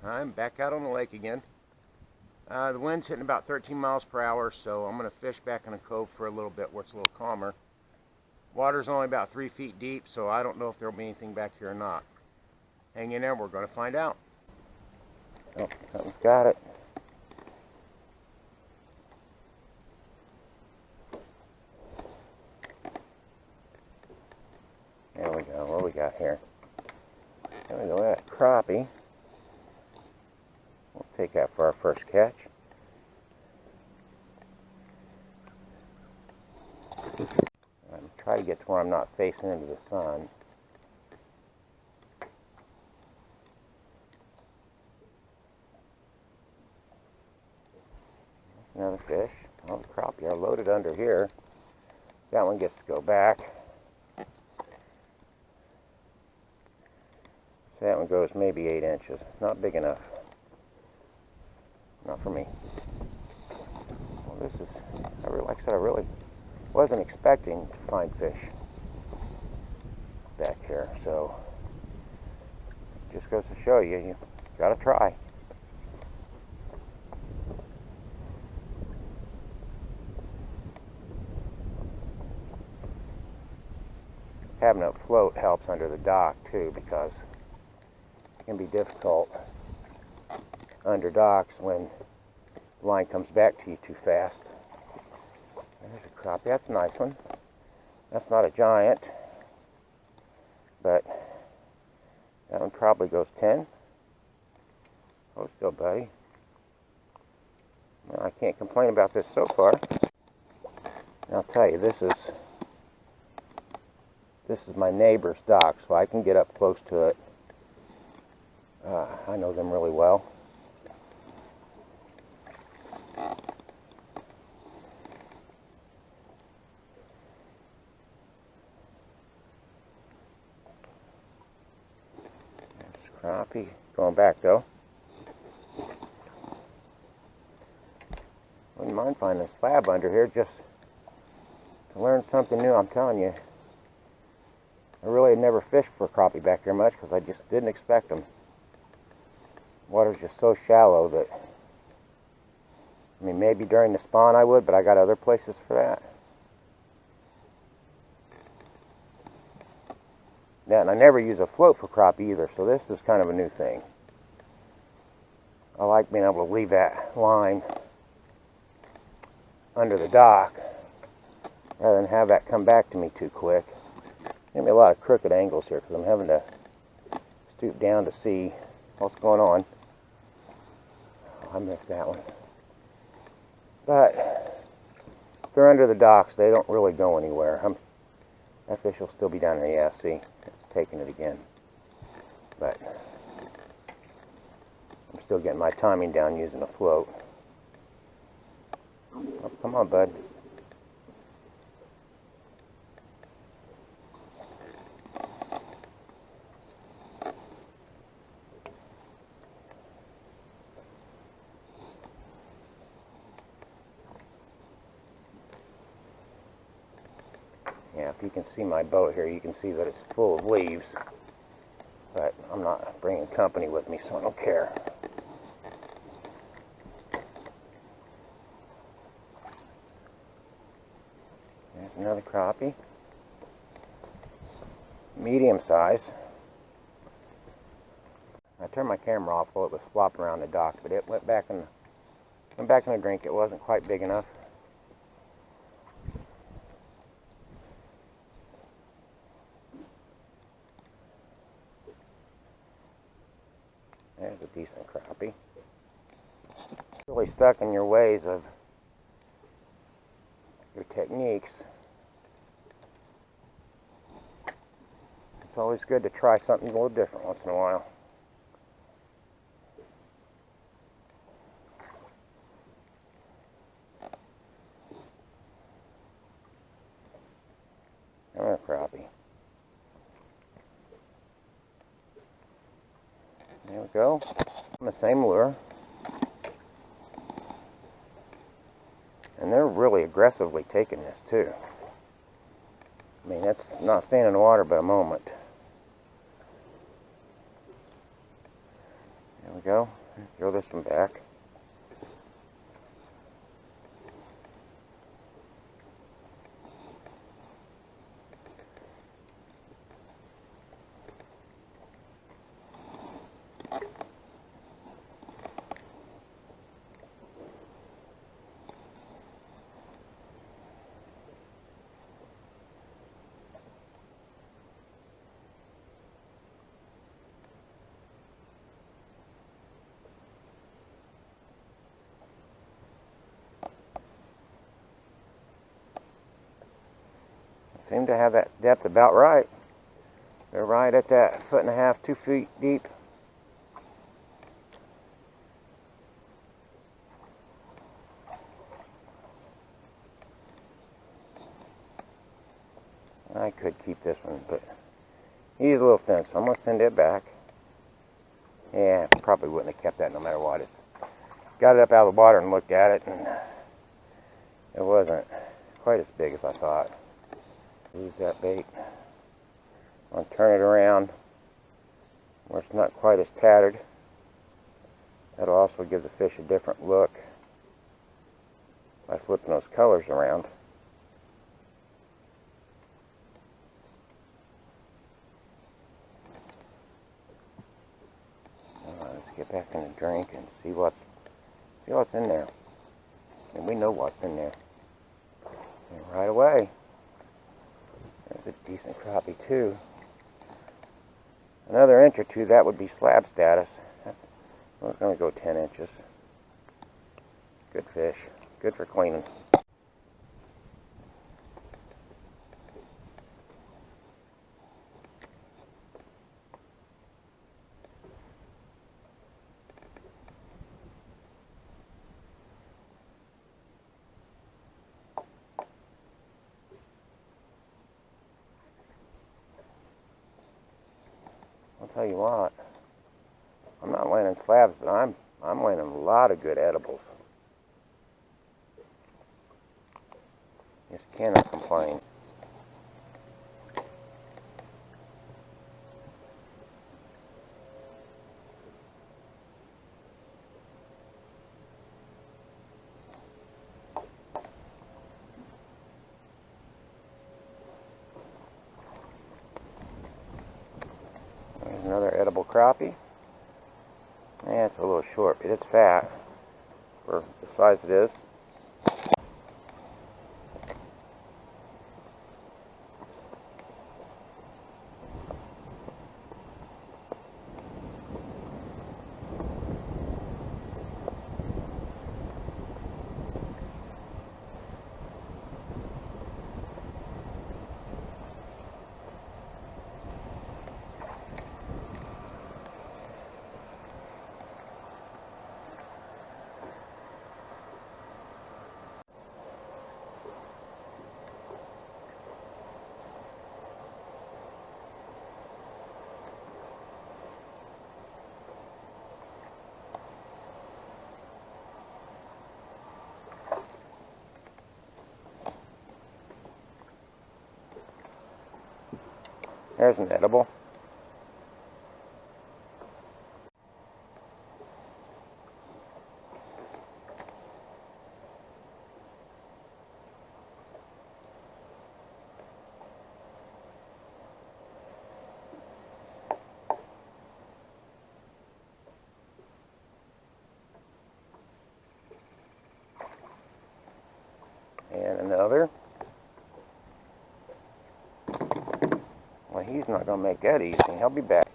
I'm back out on the lake again. The wind's hitting about 13 miles per hour, so I'm going to fish back in a cove for a little bit where it's a little calmer. Water's only about 3 feet deep, so I don't know if there'll be anything back here or not. Hang in there, we're going to find out. Oh, something's got it. There we go. What do we got here? There we go. That crappie. We'll take that for our first catch. I'm try to get to where I'm not facing into the sun. Another fish. Oh, the crappie are loaded under here. That one gets to go back. So that one goes maybe 8 inches. Not big enough. Not for me. Well, this is, like I said, I really wasn't expecting to find fish back here. So, it just goes to show you, you gotta try. Having a float helps under the dock too, because it can be difficult under docks when the line comes back to you too fast. There's a crappie. That's a nice one. That's not a giant, but that one probably goes 10. Oh, still, buddy. Well, I can't complain about this so far. And I'll tell you, this is my neighbor's dock, so I can get up close to it. I know them really well. There's crappie. Going back though. Wouldn't mind finding a slab under here just to learn something new. I'm telling you, I really had never fished for crappie back here much because I just didn't expect them. Water's just so shallow that, I mean, maybe during the spawn I would, but I got other places for that. Yeah, and I never use a float for crappie either, so this is kind of a new thing. I like being able to leave that line under the dock rather than have that come back to me too quick. Give me a lot of crooked angles here because I'm having to stoop down to see what's going on. Oh, I missed that one. But if they're under the docks, they don't really go anywhere. That fish will still be down there. Yeah, see, it's taking it again. But I'm still getting my timing down using a float. Oh, come on, bud. Yeah, if you can see my boat here, you can see that it's full of leaves. But I'm not bringing company with me, so I don't care. There's another crappie. Medium size. I turned my camera off while it was flopping around the dock, but it went back in the drink. It wasn't quite big enough. There's a decent crappie. It's really stuck in your ways of your techniques. It's always good to try something a little different once in a while. Another crappie. There we go. On the same lure. And they're really aggressively taking this too. I mean, that's not staying in the water but a moment. There we go. Throw this one back. Seem to have that depth about right. They're right at that 1.5 feet, 2 feet deep. I could keep this one, but he's a little thin, so I'm going to send it back. Yeah, probably wouldn't have kept that no matter what. It's got it up out of the water and looked at it, and it wasn't quite as big as I thought. Use that bait. I'll turn it around where it's not quite as tattered. That'll also give the fish a different look by flipping those colors around. Let's get back in the drink and see what's in there. And we know what's in there. And right away, there's a decent crappie too. Another inch or two, that would be slab status. I was going to go 10 inches. Good fish. Good for cleaning. I'll tell you what, I'm not landing slabs, but I'm landing a lot of good edibles. Just cannot complain. There's another edible crappie. Yeah, it's a little short, but it's fat for the size it is. There's an edible. And another. Well, he's not going to make that easy. He'll be back.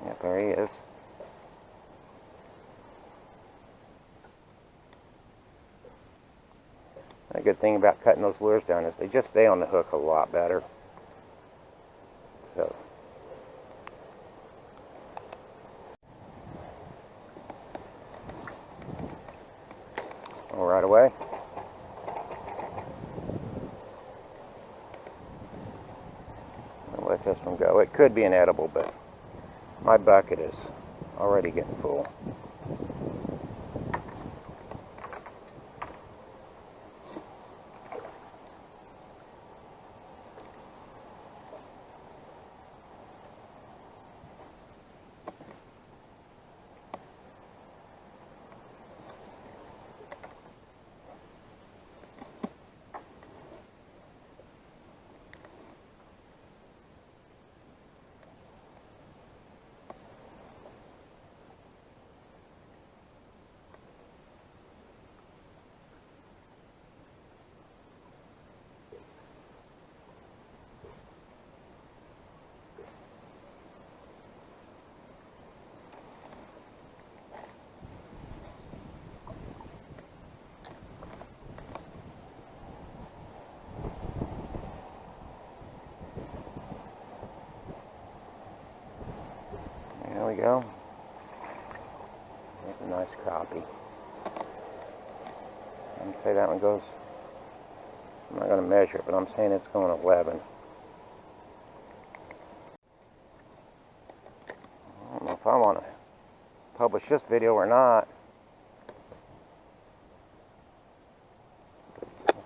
Yep, there he is. A good thing about cutting those lures down is they just stay on the hook a lot better. So, all right away. I'll let this one go. It could be an edible, but my bucket is Already getting full. There we go. There's a nice crappie. I'd say that one goes, I'm not going to measure it, but I'm saying it's going 11. I don't know if I want to publish this video or not.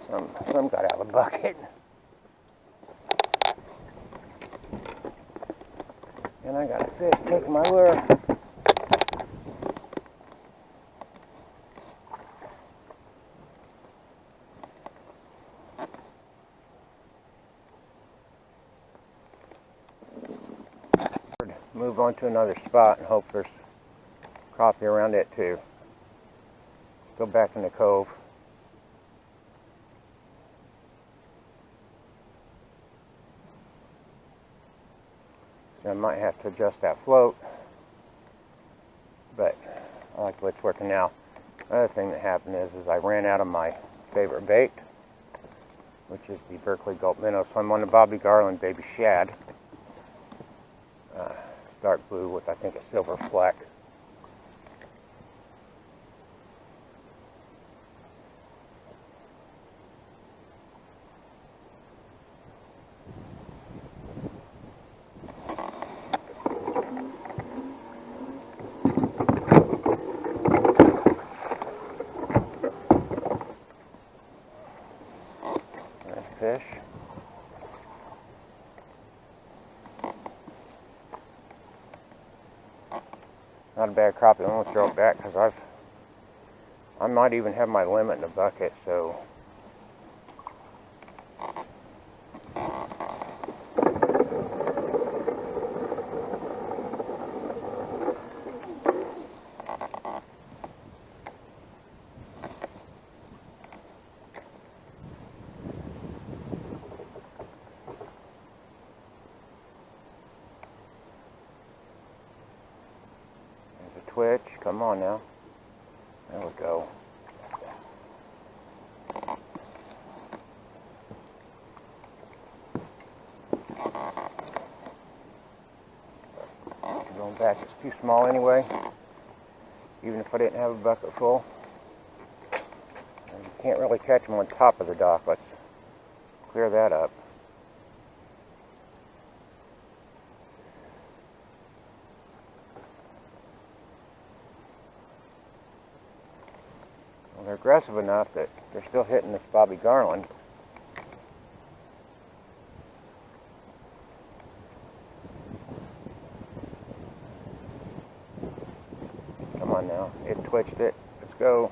Some got out of the bucket. And I got a fish taking my lure. Move on to another spot and hope there's crappie around it too. Go back in the cove. So I might have to adjust that float, but I like the way it's working now. Another thing that happened is I ran out of my favorite bait, which is the Berkeley Gulp Minnow. So I'm on the Bobby Garland Baby Shad. Dark blue with, I think, a silver fleck. Nice fish. Not a bad crappie. I'm gonna throw it back because I might even have my limit in the bucket. So twitch, come on now. There we go. Going back, it's too small anyway, even if I didn't have a bucket full. And you can't really catch them on top of the dock. Let's clear that up. They're aggressive enough that they're still hitting this Bobby Garland. Come on now, it twitched it. Let's go.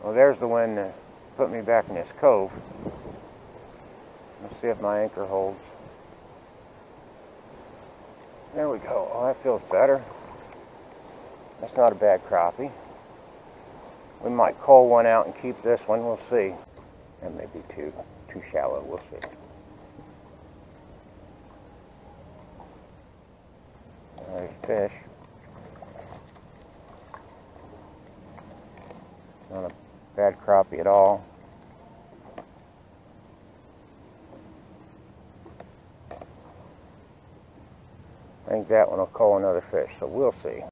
Well, there's the one that put me back in this cove. Let's see if my anchor holds. There we go. Oh, that feels better. That's not a bad crappie. We might cull one out and keep this one. We'll see. That may be too shallow. We'll see. There's fish. Not a bad crappie at all. I think that one will cull another fish, so we'll see.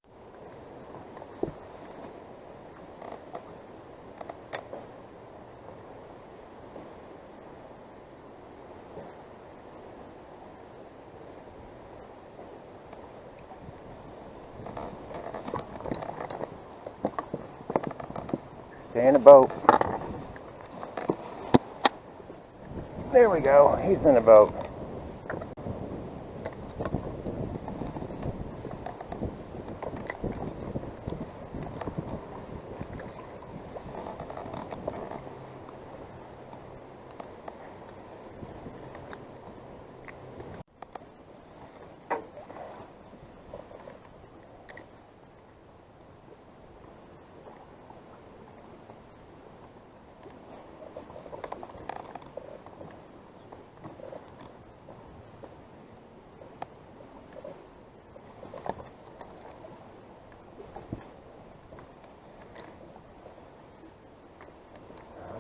Stay in the boat. There we go. He's in the boat.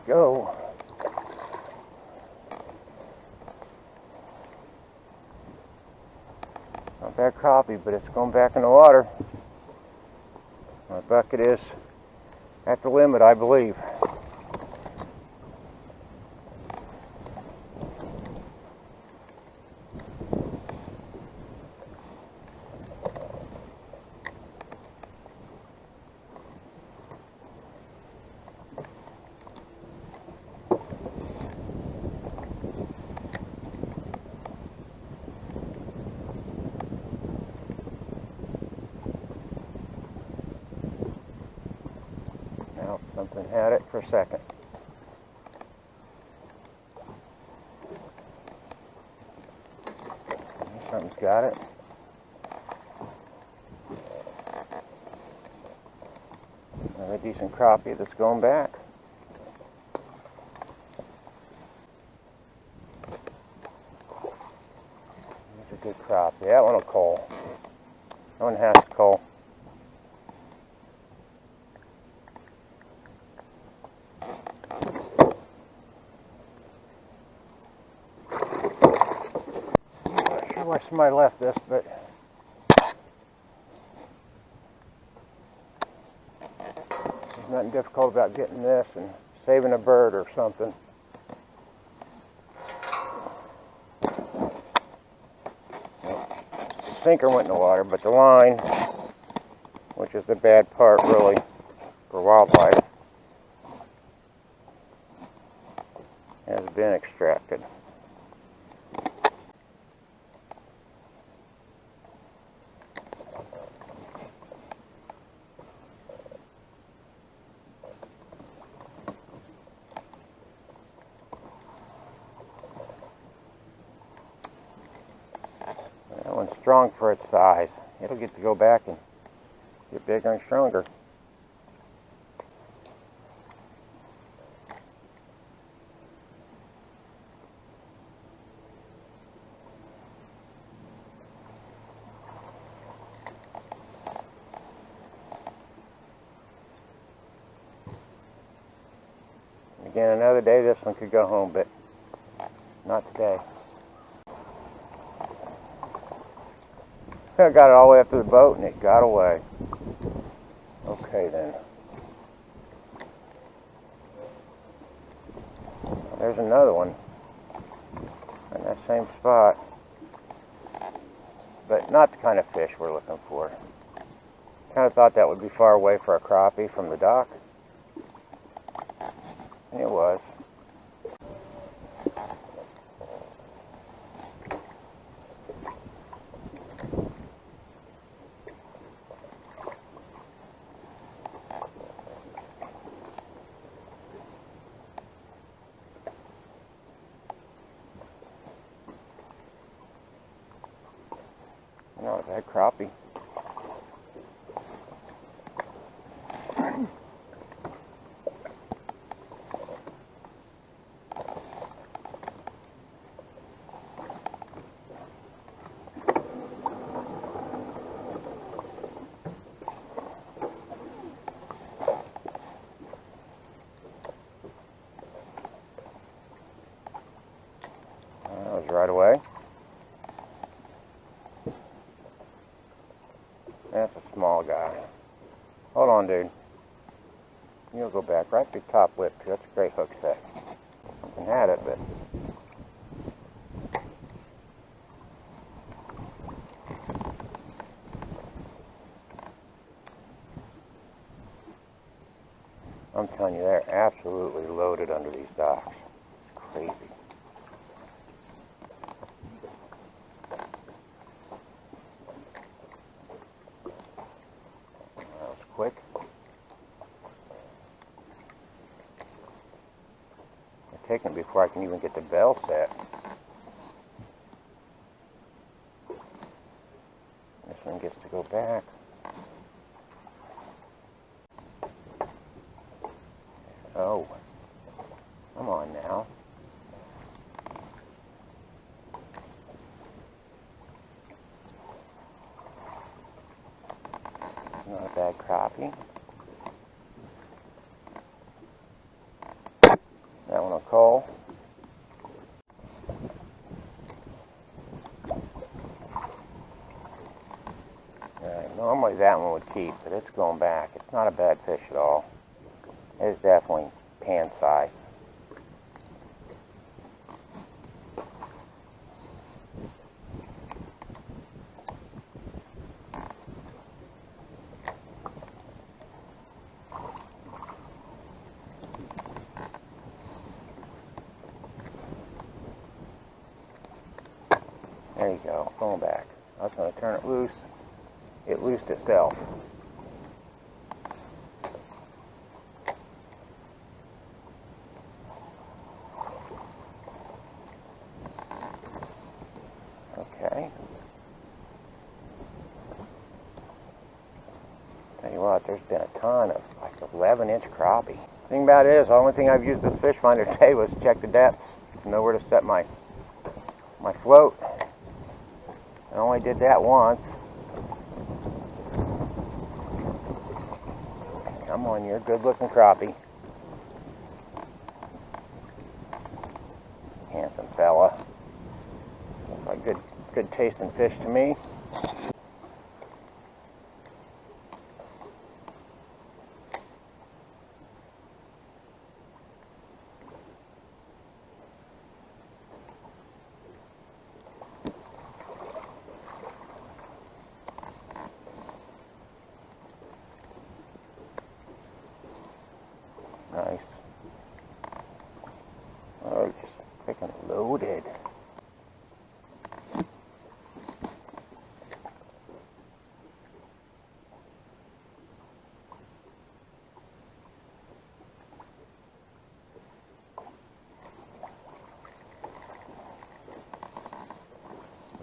Go. Not bad crappie, but it's going back in the water. My bucket is at the limit, I believe. Something had it for a second. Something's got it. Another decent crappie that's going back. That's a good crappie. That one will call. That one has to call. Why somebody left this, but there's nothing difficult about getting this and saving a bird or something. The sinker went in the water, but the line, which is the bad part really for wildlife, has been extracted. That one's strong for its size. It'll get to go back and get bigger and stronger. Again, another day this one could go home, but not today. I got it all the way up to the boat and it got away. Okay then. There's another one in that same spot. But not the kind of fish we're looking for. Kind of thought that would be far away for a crappie from the dock. And it was. No, it's that crappie. That was right away. That's a small guy. Hold on, dude. You'll go back right to the top lip. That's a great hook set. Something had it, but I'm telling you, they're absolutely loaded under these docks. It's crazy. That was quick. They're taking it before I can even get the bell set. This one gets to go back. Oh, come on now. Not a bad crappie. That one will call. Normally that one would keep, but it's going back. It's not a bad fish at all. It is definitely pan size. There you go, going back. I was going to turn it loose. It loosed itself. Okay. Tell you what, there's been a ton of like 11-inch crappie. Thing about it is, the only thing I've used this fish finder today was to check the depth, to know where to set my float. I only did that once. Come on, you're a good-looking crappie. Handsome fella. Looks like good tasting fish to me. Nice. Oh, just freaking loaded.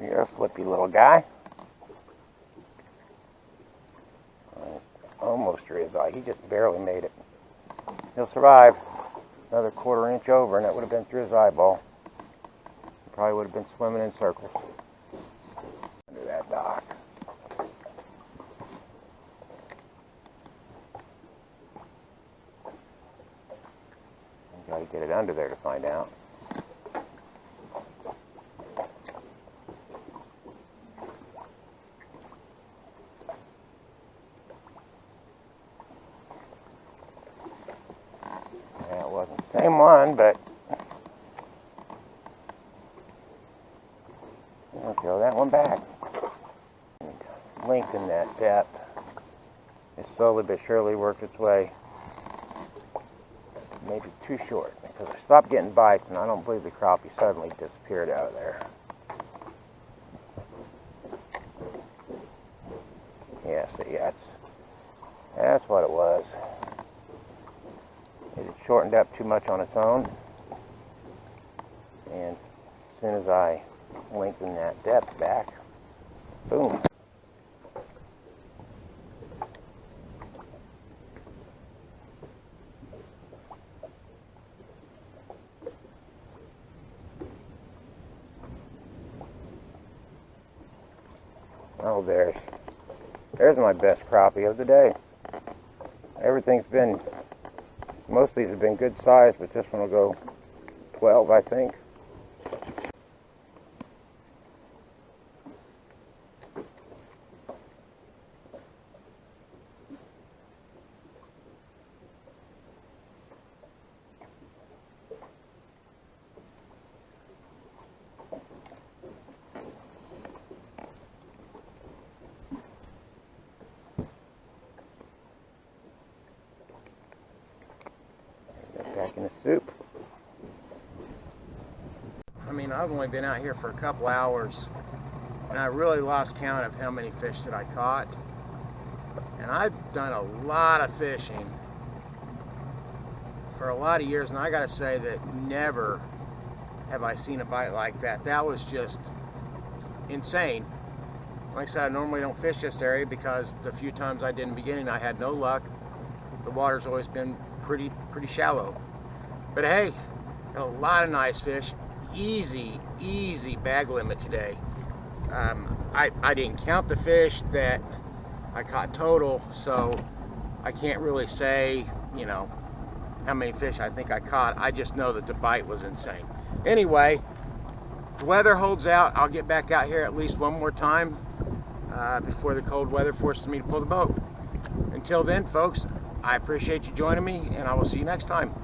You're a flippy little guy. Almost drew his eye. He just barely made it. He'll survive. Another 1/4 inch over and that would have been through his eyeball. He probably would have been swimming in circles under that dock. You gotta get it under there to find out. It wasn't the same one, but I'll throw that one back. And lengthen that depth. It slowly but surely worked its way. Maybe too short because I stopped getting bites, and I don't believe the crappie suddenly disappeared out of there. Yeah, see, that's what it was. It had shortened up too much on its own, and as soon as I lengthened that depth back, boom. Oh, there's my best crappie of the day. Most of these have been good size, but this one will go 12, I think. I've only been out here for a couple hours, and I really lost count of how many fish that I caught. And I've done a lot of fishing for a lot of years, and I gotta say that never have I seen a bite like that. That was just insane. Like I said, I normally don't fish this area because the few times I did in the beginning, I had no luck. The water's always been pretty shallow. But hey, a lot of nice fish. Easy bag limit today. I didn't count the fish that I caught total, so I can't really say, you know, how many fish I think I caught. I just know that the bite was insane. Anyway, if the weather holds out, I'll get back out here at least one more time before the cold weather forces me to pull the boat. Until then, folks, I appreciate you joining me, and I will see you next time.